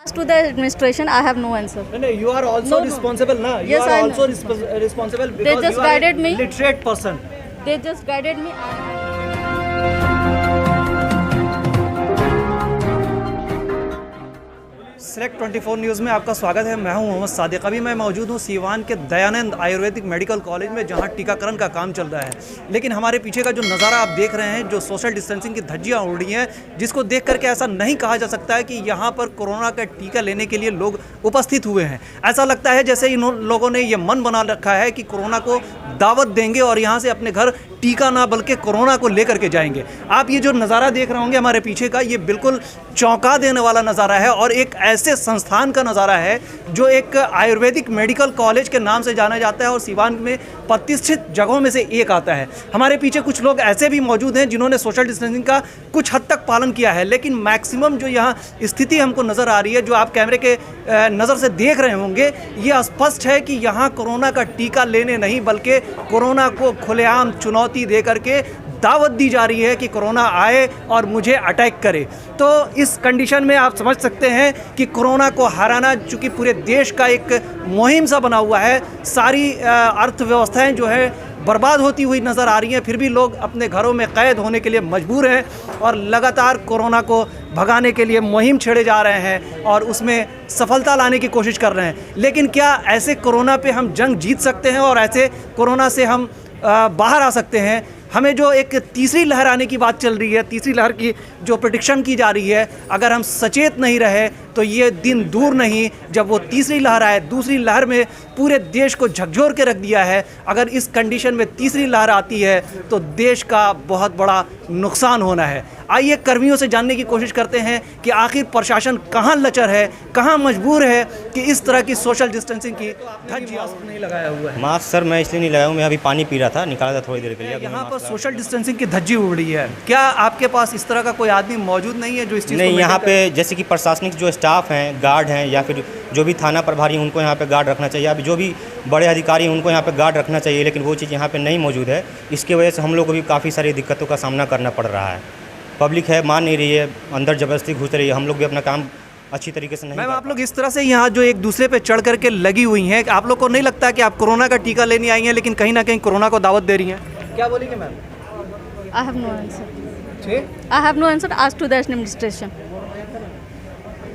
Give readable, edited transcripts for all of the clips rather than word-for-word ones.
As to the administration, I have no answer. No, you are also responsible, na? You Yes, are I also know. responsible because just you are guided a me. literate person. They just guided me. Select 24 news में आपका स्वागत है। मैं हूं मोहम्मद सादिक। अभी मैं मौजूद हूं सीवान के दयानंद आयुर्वेदिक मेडिकल कॉलेज में, जहां टीकाकरण का काम चल रहा है। लेकिन हमारे पीछे का जो नज़ारा आप देख रहे हैं, जो सोशल डिस्टेंसिंग की धज्जियां उड़ रही हैं, जिसको देख करके ऐसा नहीं कहा जा सकता है कि यहां पर कोरोना का टीका लेने के लिए लोग उपस्थित हुए हैं। ऐसा लगता है जैसे इन लोगों ने ये मन बना रखा है कि कोरोना को दावत देंगे और यहाँ से अपने घर टीका ना बल्कि कोरोना को लेकर के जाएंगे। आप ये जो नज़ारा देख रहे होंगे हमारे पीछे का, ये बिल्कुल चौंका देने वाला नज़ारा है और एक ऐसे संस्थान का नज़ारा है जो एक आयुर्वेदिक मेडिकल कॉलेज के नाम से जाना जाता है और सीवान में प्रतिष्ठित जगहों में से एक आता है। हमारे पीछे कुछ लोग ऐसे भी मौजूद हैं जिन्होंने सोशल डिस्टेंसिंग का कुछ हद तक पालन किया है, लेकिन मैक्सिमम जो यहाँ स्थिति हमको नज़र आ रही है, जो आप कैमरे के नज़र से देख रहे होंगे, ये स्पष्ट है कि यहाँ कोरोना का टीका लेने नहीं बल्कि कोरोना को खुलेआम चुनौती दे करके दावत दी जा रही है कि कोरोना आए और मुझे अटैक करे। तो इस कंडीशन में आप समझ सकते हैं कि कोरोना को हराना चूँकि पूरे देश का एक मुहिम सा बना हुआ है, सारी अर्थव्यवस्थाएं जो है बर्बाद होती हुई नज़र आ रही हैं, फिर भी लोग अपने घरों में कैद होने के लिए मजबूर हैं और लगातार कोरोना को भगाने के लिए मुहिम छेड़े जा रहे हैं और उसमें सफलता लाने की कोशिश कर रहे हैं। लेकिन क्या ऐसे कोरोना पे हम जंग जीत सकते हैं और ऐसे कोरोना से हम बाहर आ सकते हैं? हमें जो एक तीसरी लहर आने की बात चल रही है, तीसरी लहर की जो प्रेडिक्शन की जा रही है, अगर हम सचेत नहीं रहे तो ये दिन दूर नहीं जब वो तीसरी लहर आए। दूसरी लहर में पूरे देश को झकझोर के रख दिया है। अगर इस कंडीशन में तीसरी लहर आती है तो देश का बहुत बड़ा नुकसान होना है। आइए कर्मियों से जानने की कोशिश करते हैं कि आखिर प्रशासन कहाँ लचर है, कहाँ मजबूर है कि इस तरह की सोशल डिस्टेंसिंग की धज्जियां नहीं लगाया हुआ है। मास्क सर मैं इसलिए नहीं लगाया हूँ, मैं अभी पानी पी रहा था, निकाला था थोड़ी देर के लिए। यहाँ पर सोशल डिस्टेंसिंग की धज्जी उड़ रही है। क्या आपके पास इस तरह का कोई आदमी मौजूद नहीं है जो इस चीज़ नहीं, यहाँ पे जैसे कि प्रशासनिक जो स्टाफ हैं, गार्ड हैं या फिर जो भी थाना प्रभारी हैं, उनको यहाँ पे गार्ड रखना चाहिए। अभी जो भी बड़े अधिकारी हैं उनको यहाँ पे गार्ड रखना चाहिए, लेकिन वो चीज़ यहाँ पे नहीं मौजूद है। इसकी वजह से हम लोग को भी काफ़ी सारी दिक्कतों का सामना करना पड़ रहा है। पब्लिक है मान नहीं रही है, अंदर ज़बरदस्ती घुस रही है, हम लोग भी अपना काम अच्छी तरीके से नहीं। मैम, आप लोग इस तरह से यहाँ जो एक दूसरे पे चढ़ करके लगी हुई हैं, आप लोग को नहीं लगता कि आप कोरोना का टीका लेने आई हैं लेकिन कहीं ना कहीं कोरोना को दावत दे रही हैं? क्या बोलेंगे ma'am? I have no answer. I have no answer. Ask to the administration.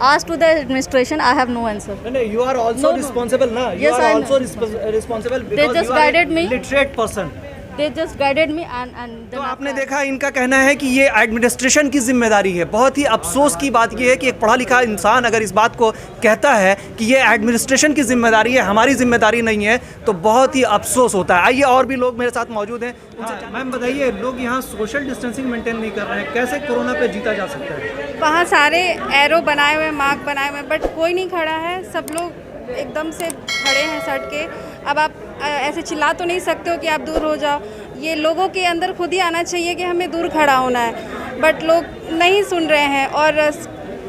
Ask to the administration. I have no answer. No, you are also No. responsible, na? You Yes, are I also know. responsible They because just you are guided a me. literate person. They just guided me and तो then आपने देखा, इनका कहना है कि ये administration की जिम्मेदारी है। बहुत ही अफसोस की बात ये है कि एक पढ़ा लिखा इंसान अगर इस बात को कहता है कि ये एडमिनिस्ट्रेशन की जिम्मेदारी है, हमारी जिम्मेदारी नहीं है, तो बहुत ही अफसोस होता है। आइए और भी लोग मेरे साथ मौजूद हैं, उनसे मैम बताइए, लोग यहाँ सोशल डिस्टेंसिंग मेंटेन नहीं कर रहे हैं, कैसे कोरोना पे जीता जा सकता है? वहाँ सारे एरो बनाए हुए, मार्क बनाए हुए, बट कोई नहीं खड़ा है। सब लोग एकदम से खड़े हैं सट के। अब आप ऐसे चिल्ला तो नहीं सकते हो कि आप दूर हो जाओ। ये लोगों के अंदर खुद ही आना चाहिए कि हमें दूर खड़ा होना है, बट लोग नहीं सुन रहे हैं। और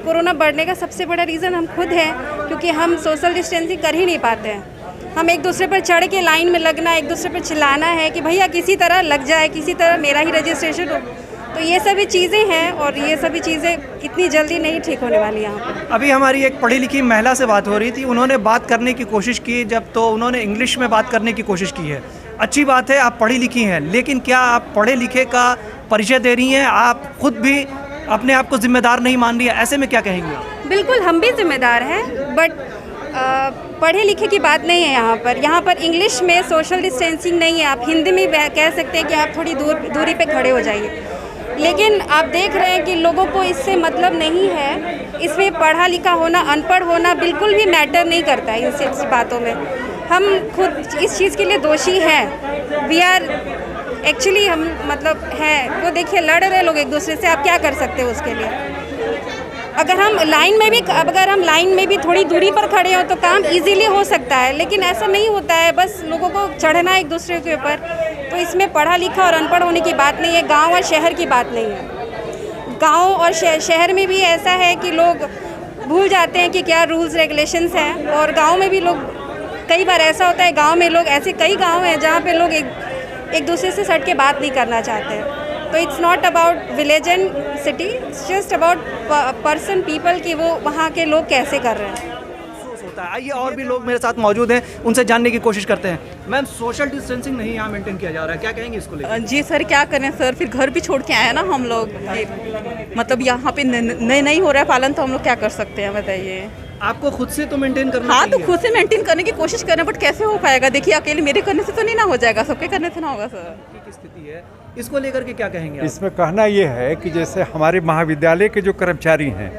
कोरोना बढ़ने का सबसे बड़ा रीज़न हम खुद हैं, क्योंकि हम सोशल डिस्टेंसिंग कर ही नहीं पाते हैं। हम एक दूसरे पर चढ़ के लाइन में लगना, एक दूसरे पर चिल्लाना है कि भैया किसी तरह लग जाए, किसी तरह मेरा ही रजिस्ट्रेशन हो। तो ये सभी चीज़ें हैं और ये सभी चीज़ें इतनी जल्दी नहीं ठीक होने वाली यहाँ पर। अभी हमारी एक पढ़ी लिखी महिला से बात हो रही थी, उन्होंने बात करने की कोशिश की जब, तो उन्होंने इंग्लिश में बात करने की कोशिश की है। अच्छी बात है, आप पढ़ी लिखी हैं, लेकिन क्या आप पढ़े लिखे का परिचय दे रही हैं? आप खुद भी अपने आप को जिम्मेदार नहीं मान रही है, ऐसे में क्या कहेंगे आप? बिल्कुल हम भी जिम्मेदार हैं, बट पढ़े लिखे की बात नहीं है यहाँ पर। यहाँ पर इंग्लिश में सोशल डिस्टेंसिंग नहीं है। आप हिंदी में कह सकते हैं कि आप थोड़ी दूरी पे खड़े हो जाइए, लेकिन आप देख रहे हैं कि लोगों को इससे मतलब नहीं है। इसमें पढ़ा लिखा होना, अनपढ़ होना बिल्कुल भी मैटर नहीं करता है इन बातों में। हम खुद इस चीज़ के लिए दोषी हैं। वी आर एक्चुअली हम मतलब हैं, वो देखिए लड़ रहे लोग एक दूसरे से, आप क्या कर सकते हो उसके लिए? अगर हम लाइन में भी थोड़ी दूरी पर खड़े हो तो काम इजीली हो सकता है, लेकिन ऐसा नहीं होता है। बस लोगों को चढ़ना है एक दूसरे के ऊपर। तो इसमें पढ़ा लिखा और अनपढ़ होने की बात नहीं है, गांव और शहर की बात नहीं है। गांव और शहर में भी ऐसा है कि लोग भूल जाते हैं कि क्या रूल्स रेगुलेशंस हैं, और गांव में भी लोग, कई बार ऐसा होता है गांव में लोग, ऐसे कई गांव हैं जहाँ पे लोग एक दूसरे से सट के बात नहीं करना चाहते हैं। तो it's not about village and city, it's just about person people कि वो वहाँ के लोग कैसे कर रहे हैं। होता है। आइए और भी लोग मेरे साथ मौजूद हैं, उनसे जानने की कोशिश करते हैं। मैम, सोशल डिस्टेंसिंग नहीं यहाँ मेंटेन किया जा रहा है, क्या कहेंगे इसको लेकर? जी सर, क्या करें सर, फिर घर भी छोड़ के आए ना हम लोग, मतलब यहाँ पे नहीं हो रहा है पालन, तो हम लोग क्या कर सकते हैं बताइए। आपको खुद से तो मेंटेन करना हाँ, तो चाहिए। खुद से मेंटेन करने की कोशिश करें, बट कैसे हो पाएगा? देखिए अकेले मेरे करने से तो नहीं ना हो जाएगा, सबके करने से ना होगा सर। की स्थिति है, इसको लेकर के क्या कहेंगे आप? इसमें कहना ये है कि जैसे हमारे महाविद्यालय के जो कर्मचारी हैं,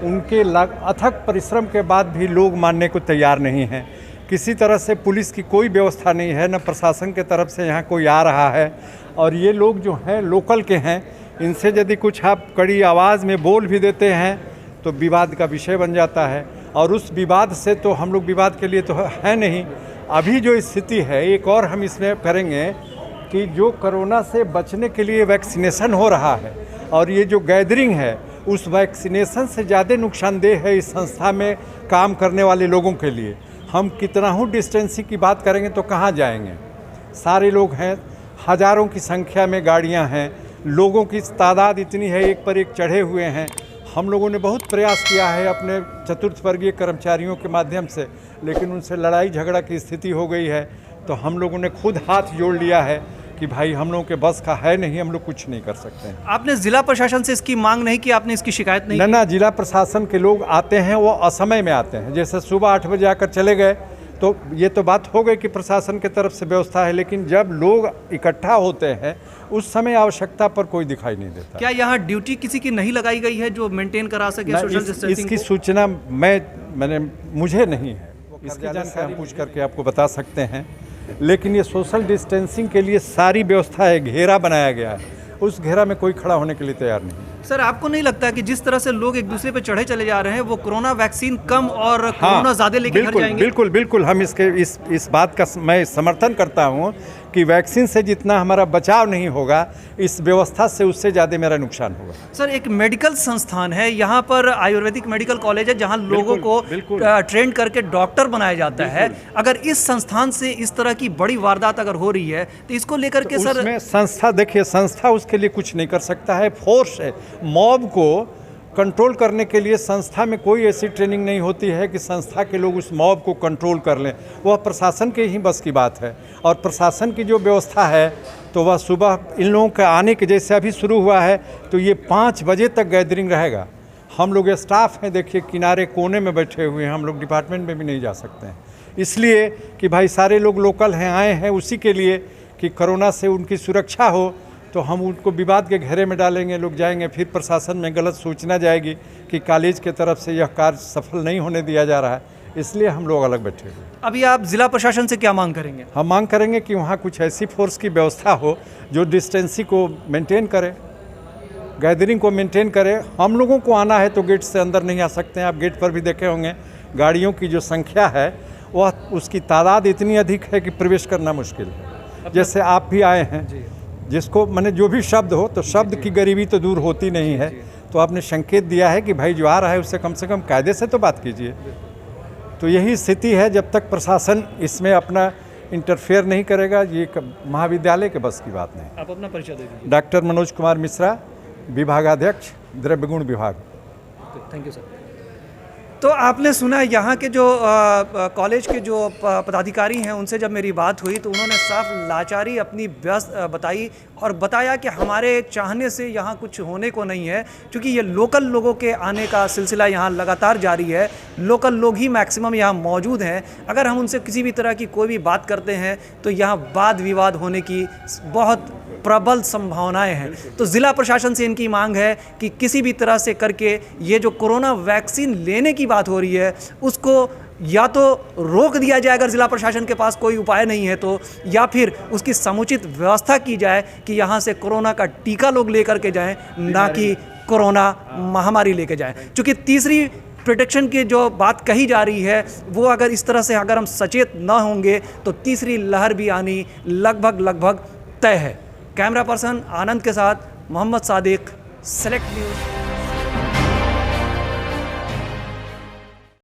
उनके अथक परिश्रम के बाद भी लोग मानने को तैयार नहीं हैं। किसी तरह से पुलिस की कोई व्यवस्था नहीं है, न प्रशासन के तरफ से यहाँ कोई आ रहा है। और ये लोग जो हैं लोकल के हैं, इनसे यदि कुछ आप कड़ी आवाज़ में बोल भी देते हैं तो विवाद का विषय बन जाता है। और उस विवाद से तो हम लोग विवाद के लिए तो है नहीं। अभी जो स्थिति है, एक और हम इसमें करेंगे कि जो कोरोना से बचने के लिए वैक्सीनेशन हो रहा है, और ये जो गैदरिंग है उस वैक्सीनेशन से ज़्यादा नुकसानदेह है इस संस्था में काम करने वाले लोगों के लिए। हम कितना ही डिस्टेंसिंग की बात करेंगे तो कहाँ जाएंगे? सारे लोग हैं, हज़ारों की संख्या में गाड़ियां हैं, लोगों की तादाद इतनी है, एक पर एक चढ़े हुए हैं। हम लोगों ने बहुत प्रयास किया है अपने चतुर्थ वर्गीय कर्मचारियों के माध्यम से, लेकिन उनसे लड़ाई झगड़ा की स्थिति हो गई है। तो हम लोगों ने खुद हाथ जोड़ लिया है कि भाई हम लोगों के बस का है नहीं, हम लोग कुछ नहीं कर सकते हैं। आपने जिला प्रशासन से इसकी मांग नहीं की? आपने इसकी शिकायत नहीं की? ना, जिला प्रशासन के लोग आते हैं, वो असमय में आते हैं। जैसे सुबह 8 बजे आकर चले गए, तो ये तो बात हो गई कि प्रशासन की तरफ से व्यवस्था है, लेकिन जब लोग इकट्ठा होते हैं उस समय आवश्यकता पर कोई दिखाई नहीं देता। क्या यहाँ ड्यूटी किसी की नहीं लगाई गई है जो मेंटेन करा सके सोशल डिस्टेंसिंग? इसकी सूचना मुझे नहीं है, इसकी जानकारी हम पूछ करके आपको बता सकते हैं। लेकिन ये सोशल डिस्टेंसिंग के लिए सारी व्यवस्था है, घेरा बनाया गया है, उस घेरा में कोई खड़ा होने के लिए तैयार नहीं। सर, आपको नहीं लगता कि जिस तरह से लोग एक दूसरे पे चढ़े चले जा रहे हैं, वो कोरोना वैक्सीन कम और कोरोना ज़्यादा लेके घर जाएंगे? बिल्कुल हम इस बात का मैं समर्थन करता हूँ कि वैक्सीन से जितना हमारा बचाव नहीं होगा, इस व्यवस्था से उससे ज़्यादा मेरा नुकसान होगा। सर, एक मेडिकल संस्थान है यहाँ पर, आयुर्वेदिक मेडिकल कॉलेज है, जहाँ लोगों को ट्रेन करके डॉक्टर बनाया जाता है। अगर इस संस्थान से इस तरह की बड़ी वारदात अगर हो रही है तो इसको लेकर के सर उसमें संस्था, देखिए संस्था उसके लिए कुछ नहीं कर सकता है। फोर्स है, मॉब को कंट्रोल करने के लिए संस्था में कोई ऐसी ट्रेनिंग नहीं होती है कि संस्था के लोग उस मॉब को कंट्रोल कर लें। वह प्रशासन के ही बस की बात है। और प्रशासन की जो व्यवस्था है तो वह सुबह इन लोगों के आने के, जैसे अभी शुरू हुआ है तो ये 5 बजे तक गैदरिंग रहेगा। हम लोग स्टाफ हैं, देखिए किनारे कोने में बैठे हुए हैं, हम लोग डिपार्टमेंट में भी नहीं जा सकते हैं, इसलिए कि भाई सारे लोग लोकल हैं, आए हैं उसी के लिए कि कोरोना से उनकी सुरक्षा हो। तो हम उनको विवाद के घेरे में डालेंगे, लोग जाएंगे, फिर प्रशासन में गलत सूचना जाएगी कि कॉलेज के तरफ से यह कार्य सफल नहीं होने दिया जा रहा है, इसलिए हम लोग अलग बैठे हुए। अभी आप जिला प्रशासन से क्या मांग करेंगे? हम मांग करेंगे कि वहाँ कुछ ऐसी फोर्स की व्यवस्था हो जो डिस्टेंसिंग को मेंटेन करे, गैदरिंग को मेंटेन करे। हम लोगों को आना है तो गेट से अंदर नहीं आ सकते हैं। आप गेट पर भी देखे होंगे गाड़ियों की जो संख्या है वह, उसकी तादाद इतनी अधिक है कि प्रवेश करना मुश्किल है। जैसे आप भी आए हैं, जिसको मैंने जो भी शब्द हो, तो शब्द की गरीबी तो दूर होती नहीं है। तो आपने संकेत दिया है कि भाई जो आ रहा है उससे कम कायदे से तो बात कीजिए। तो यही स्थिति है, जब तक प्रशासन इसमें अपना इंटरफेयर नहीं करेगा, ये महाविद्यालय के बस की बात नहीं। आप अपना परिचय दे दीजिए। डॉक्टर मनोज कुमार मिश्रा, विभागाध्यक्ष, द्रव्य गुण विभाग। Thank you sir. तो आपने सुना यहाँ के जो कॉलेज के जो पदाधिकारी हैं, उनसे जब मेरी बात हुई तो उन्होंने साफ लाचारी अपनी व्यस्त बताई और बताया कि हमारे चाहने से यहाँ कुछ होने को नहीं है, क्योंकि ये लोकल लोगों के आने का सिलसिला यहाँ लगातार जारी है। लोकल लोग ही मैक्सिमम यहाँ मौजूद हैं। अगर हम उनसे किसी भी तरह की कोई भी बात करते हैं तो यहाँ वाद विवाद होने की बहुत प्रबल संभावनाएं हैं। तो ज़िला प्रशासन से इनकी मांग है कि किसी भी तरह से करके ये जो कोरोना वैक्सीन लेने की बात हो रही है उसको या तो रोक दिया जाए अगर ज़िला प्रशासन के पास कोई उपाय नहीं है तो, या फिर उसकी समुचित व्यवस्था की जाए कि यहाँ से कोरोना का टीका लोग लेकर के जाएं, ना कि कोरोना महामारी लेके जाएं। चूँकि तीसरी प्रोटेक्शन की जो बात कही जा रही है वो अगर इस तरह से अगर हम सचेत न होंगे तो तीसरी लहर भी आनी लगभग तय है। कैमरा पर्सन आनंद के साथ मोहम्मद सादिक, सेलेक्ट न्यूज़।